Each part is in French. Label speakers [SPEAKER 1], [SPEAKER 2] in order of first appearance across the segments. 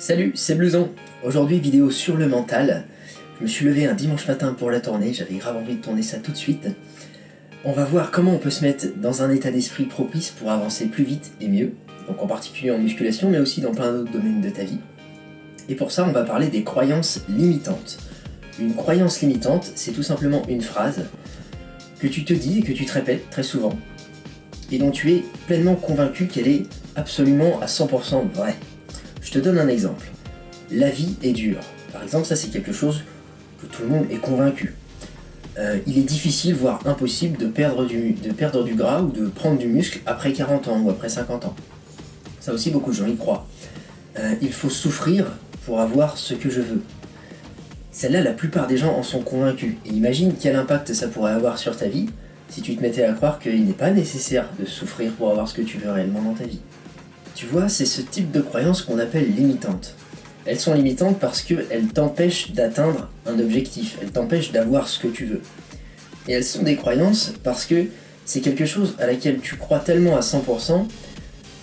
[SPEAKER 1] Salut, c'est Blouson. Aujourd'hui, vidéo sur le mental. Je me suis levé un dimanche matin pour la tourner, j'avais grave envie de tourner ça tout de suite. On va voir comment on peut se mettre dans un état d'esprit propice pour avancer plus vite et mieux, donc en particulier en musculation, mais aussi dans plein d'autres domaines de ta vie. Et pour ça, on va parler des croyances limitantes. Une croyance limitante, c'est tout simplement une phrase que tu te dis et que tu te répètes très souvent, et dont tu es pleinement convaincu qu'elle est absolument à 100% vraie. Je te donne un exemple. La vie est dure. Par exemple, ça c'est quelque chose que tout le monde est convaincu. Il est difficile, voire impossible, de perdre du gras ou de prendre du muscle après 40 ans ou après 50 ans. Ça aussi, beaucoup de gens y croient. Il faut souffrir pour avoir ce que je veux. Celle-là, la plupart des gens en sont convaincus. Et imagine quel impact ça pourrait avoir sur ta vie si tu te mettais à croire qu'il n'est pas nécessaire de souffrir pour avoir ce que tu veux réellement dans ta vie. Tu vois, c'est ce type de croyances qu'on appelle limitantes. Elles sont limitantes parce qu'elles t'empêchent d'atteindre un objectif, elles t'empêchent d'avoir ce que tu veux. Et elles sont des croyances parce que c'est quelque chose à laquelle tu crois tellement à 100%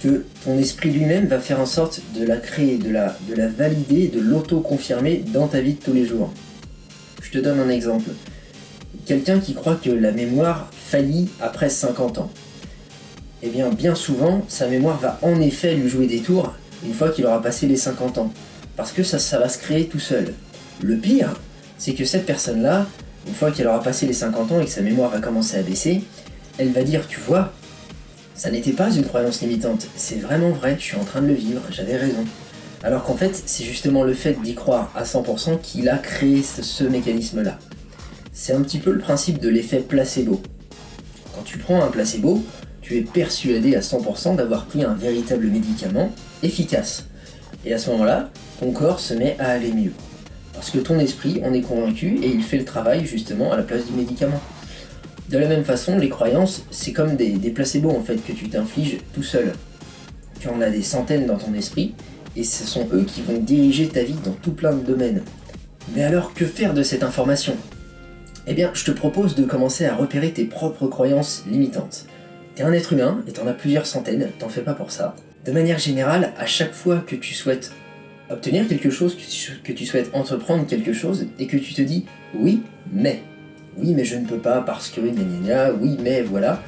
[SPEAKER 1] que ton esprit lui-même va faire en sorte de la créer, de la valider, de l'auto-confirmer dans ta vie de tous les jours. Je te donne un exemple. Quelqu'un qui croit que la mémoire faillit après 50 ans. Eh bien, bien souvent, sa mémoire va en effet lui jouer des tours une fois qu'il aura passé les 50 ans. Parce que ça va se créer tout seul. Le pire, c'est que cette personne-là, une fois qu'elle aura passé les 50 ans et que sa mémoire va commencer à baisser, elle va dire, tu vois, ça n'était pas une croyance limitante, c'est vraiment vrai, je suis en train de le vivre, j'avais raison. Alors qu'en fait, c'est justement le fait d'y croire à 100% qu'il a créé ce mécanisme-là. C'est un petit peu le principe de l'effet placebo. Quand tu prends un placebo, tu es persuadé à 100% d'avoir pris un véritable médicament efficace. Et à ce moment-là, ton corps se met à aller mieux. Parce que ton esprit en est convaincu et il fait le travail justement à la place du médicament. De la même façon, les croyances, c'est comme des placebos en fait que tu t'infliges tout seul. Tu en as des centaines dans ton esprit et ce sont eux qui vont diriger ta vie dans tout plein de domaines. Mais alors, que faire de cette information ? Eh bien, je te propose de commencer à repérer tes propres croyances limitantes. T'es un être humain et t'en as plusieurs centaines, t'en fais pas pour ça. De manière générale, à chaque fois que tu souhaites obtenir quelque chose, que tu souhaites entreprendre quelque chose, et que tu te dis « oui, mais je ne peux pas parce que gna gna gna, oui, mais voilà »,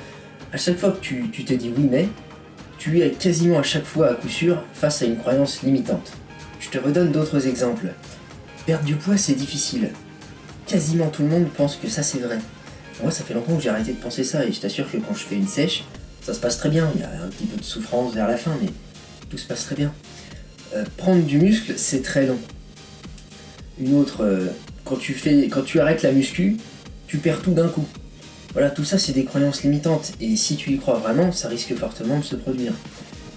[SPEAKER 1] à chaque fois que tu te dis « oui, mais », tu es quasiment à chaque fois à coup sûr face à une croyance limitante. Je te redonne d'autres exemples. Perdre du poids, c'est difficile. Quasiment tout le monde pense que ça c'est vrai. Moi, ça fait longtemps que j'ai arrêté de penser ça, et je t'assure que quand je fais une sèche, ça se passe très bien. Il y a un petit peu de souffrance vers la fin, mais tout se passe très bien. Prendre du muscle, c'est très long. Une autre, quand tu arrêtes la muscu, tu perds tout d'un coup. Voilà, tout ça, c'est des croyances limitantes, et si tu y crois vraiment, ça risque fortement de se produire.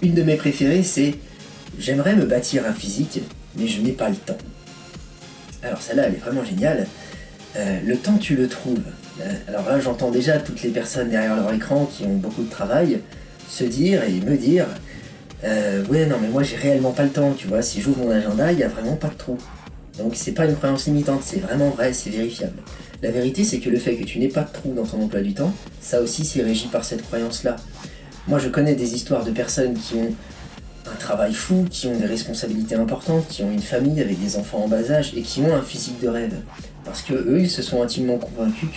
[SPEAKER 1] Une de mes préférées, c'est « j'aimerais me bâtir un physique, mais je n'ai pas le temps ». Alors celle-là, elle est vraiment géniale. Le temps, tu le trouves. Alors là, j'entends déjà toutes les personnes derrière leur écran qui ont beaucoup de travail se dire et me dire ouais, non, mais moi j'ai réellement pas le temps, tu vois, si j'ouvre mon agenda, il y a vraiment pas de trou. Donc c'est pas une croyance limitante, c'est vraiment vrai, c'est vérifiable. La vérité, c'est que le fait que tu n'aies pas de trou dans ton emploi du temps, ça aussi c'est régi par cette croyance-là. Moi je connais des histoires de personnes qui ont un travail fou, qui ont des responsabilités importantes, qui ont une famille avec des enfants en bas âge et qui ont un physique de rêve. Parce que eux, ils se sont intimement convaincus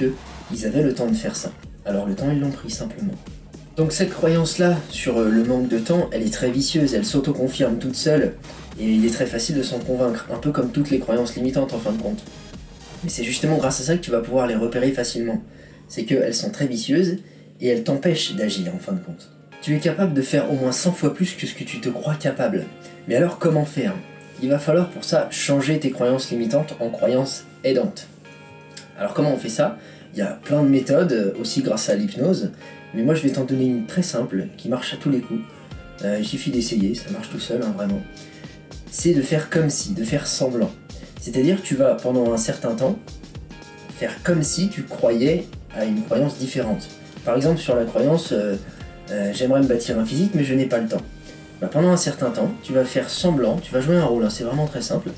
[SPEAKER 1] qu'ils avaient le temps de faire ça. Alors le temps, ils l'ont pris simplement. Donc cette croyance-là sur le manque de temps, elle est très vicieuse, elle s'auto-confirme toute seule, et il est très facile de s'en convaincre, un peu comme toutes les croyances limitantes en fin de compte. Mais c'est justement grâce à ça que tu vas pouvoir les repérer facilement. C'est qu'elles sont très vicieuses, et elles t'empêchent d'agir en fin de compte. Tu es capable de faire au moins 100 fois plus que ce que tu te crois capable. Mais alors comment faire ? Il va falloir pour ça changer tes croyances limitantes en croyances aidantes. Alors comment on fait ça ? Il y a plein de méthodes, aussi grâce à l'hypnose, mais moi je vais t'en donner une très simple, qui marche à tous les coups. Il suffit d'essayer, ça marche tout seul, vraiment. C'est de faire comme si, de faire semblant. C'est-à-dire que tu vas, pendant un certain temps, faire comme si tu croyais à une croyance différente. Par exemple, sur la croyance j'aimerais me bâtir un physique, mais je n'ai pas le temps. Pendant un certain temps, tu vas faire semblant, tu vas jouer un rôle, c'est vraiment très simple.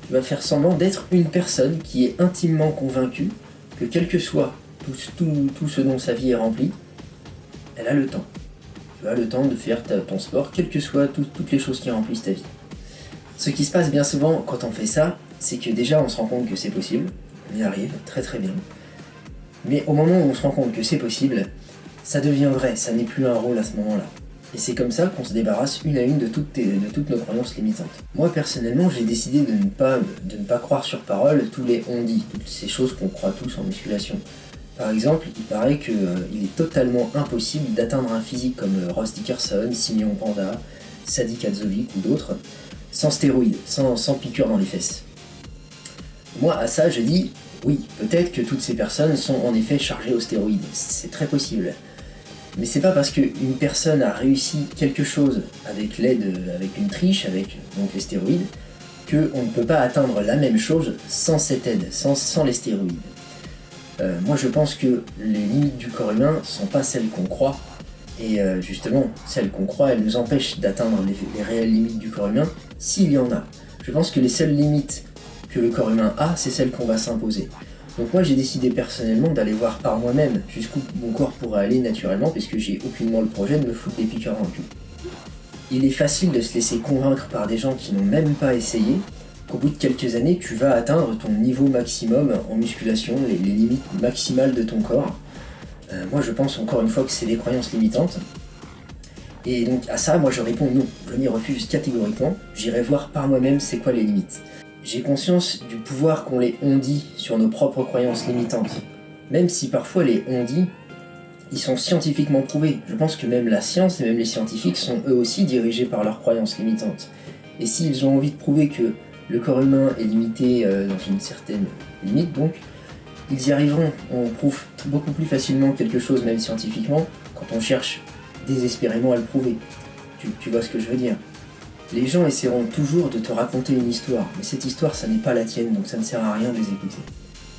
[SPEAKER 1] Tu vas faire semblant d'être une personne qui est intimement convaincue que quel que soit tout ce dont sa vie est remplie, elle a le temps. Tu as le temps de faire ton sport, quelles que soient toutes les choses qui remplissent ta vie. Ce qui se passe bien souvent quand on fait ça, c'est que déjà on se rend compte que c'est possible, on y arrive très très bien, mais au moment où on se rend compte que c'est possible, ça devient vrai, ça n'est plus un rôle à ce moment-là. Et c'est comme ça qu'on se débarrasse une à une de toutes nos croyances limitantes. Moi personnellement, j'ai décidé de ne pas croire sur parole tous les on-dit, toutes ces choses qu'on croit tous en musculation. Par exemple, il paraît qu'il est totalement impossible d'atteindre un physique comme Ross Dickerson, Simeon Panda, Sadi Kadzovic ou d'autres, sans stéroïdes, sans piqûre dans les fesses. Moi, à ça, je dis, oui, peut-être que toutes ces personnes sont en effet chargées aux stéroïdes, c'est très possible. Mais c'est pas parce qu'une personne a réussi quelque chose avec une triche, avec donc les stéroïdes, qu'on ne peut pas atteindre la même chose sans cette aide, sans les stéroïdes. Moi je pense que les limites du corps humain sont pas celles qu'on croit, et justement, celles qu'on croit, elles nous empêchent d'atteindre les réelles limites du corps humain, s'il y en a. Je pense que les seules limites que le corps humain a, c'est celles qu'on va s'imposer. Donc moi j'ai décidé personnellement d'aller voir par moi-même jusqu'où mon corps pourrait aller naturellement, puisque j'ai aucunement le projet de me foutre des piqûres dans le cul. Il est facile de se laisser convaincre par des gens qui n'ont même pas essayé qu'au bout de quelques années tu vas atteindre ton niveau maximum en musculation, les limites maximales de ton corps. Moi je pense encore une fois que c'est des croyances limitantes. Et donc à ça moi je réponds non, je m'y refuse catégoriquement, j'irai voir par moi-même c'est quoi les limites. J'ai conscience du pouvoir qu'ont les on-dit sur nos propres croyances limitantes. Même si parfois les on-dit, ils sont scientifiquement prouvés. Je pense que même la science et même les scientifiques sont eux aussi dirigés par leurs croyances limitantes. Et s'ils ont envie de prouver que le corps humain est limité dans une certaine limite, donc, ils y arriveront. On prouve beaucoup plus facilement quelque chose, même scientifiquement, quand on cherche désespérément à le prouver. Tu vois ce que je veux dire ? Les gens essaieront toujours de te raconter une histoire, mais cette histoire, ça n'est pas la tienne, donc ça ne sert à rien de les écouter.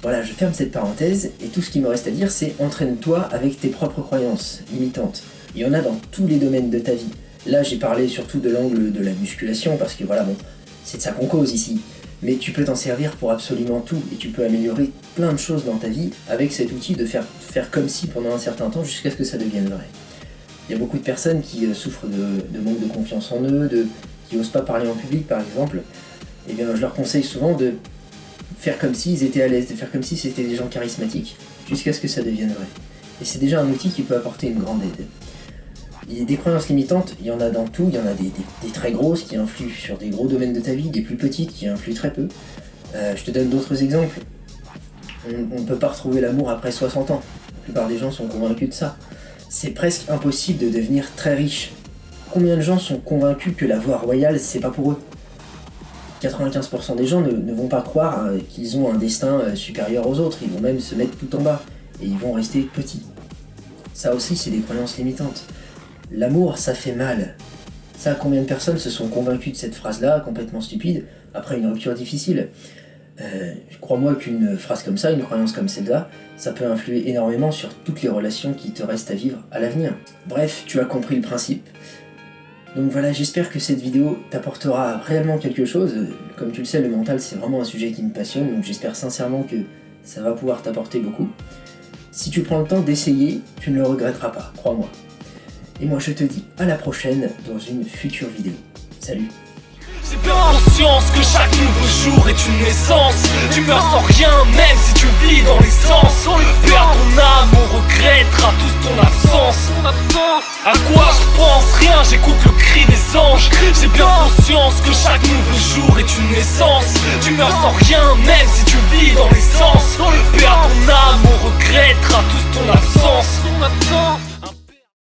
[SPEAKER 1] Voilà, je ferme cette parenthèse, et tout ce qui me reste à dire, c'est entraîne-toi avec tes propres croyances limitantes. Il y en a dans tous les domaines de ta vie. Là, j'ai parlé surtout de l'angle de la musculation, parce que voilà, bon, c'est de ça qu'on cause ici. Mais tu peux t'en servir pour absolument tout, et tu peux améliorer plein de choses dans ta vie avec cet outil de faire comme si pendant un certain temps, jusqu'à ce que ça devienne vrai. Il y a beaucoup de personnes qui souffrent de manque de confiance en eux, qui n'osent pas parler en public par exemple, et bien je leur conseille souvent de faire comme s'ils étaient à l'aise, de faire comme si c'était des gens charismatiques, jusqu'à ce que ça devienne vrai. Et c'est déjà un outil qui peut apporter une grande aide. Il y a des croyances limitantes, il y en a dans tout, il y en a des très grosses qui influent sur des gros domaines de ta vie, des plus petites qui influent très peu. Je te donne d'autres exemples. On ne peut pas retrouver l'amour après 60 ans, la plupart des gens sont convaincus de ça. C'est presque impossible de devenir très riche. Combien de gens sont convaincus que la voie royale, c'est pas pour eux ? 95% des gens ne vont pas croire qu'ils ont un destin supérieur aux autres, ils vont même se mettre tout en bas, et ils vont rester petits. Ça aussi, c'est des croyances limitantes. L'amour, ça fait mal. Ça, combien de personnes se sont convaincues de cette phrase-là, complètement stupide, après une rupture difficile ? Crois-moi qu'une phrase comme ça, une croyance comme celle-là, ça peut influer énormément sur toutes les relations qui te restent à vivre à l'avenir. Bref, tu as compris le principe. Donc voilà, j'espère que cette vidéo t'apportera réellement quelque chose. Comme tu le sais, le mental, c'est vraiment un sujet qui me passionne, donc j'espère sincèrement que ça va pouvoir t'apporter beaucoup. Si tu prends le temps d'essayer, tu ne le regretteras pas, crois-moi. Et moi je te dis à la prochaine dans une future vidéo. Salut!
[SPEAKER 2] J'ai bien conscience que chaque nouveau jour est une naissance. Tu meurs sans rien même si tu vis dans l'essence. Sans le perdre ton âme, on regrettera tous ton absence. À quoi je pense? Rien, j'écoute le cri des anges. J'ai bien conscience que chaque nouveau jour est une naissance. Tu meurs sans rien même si tu vis dans l'essence.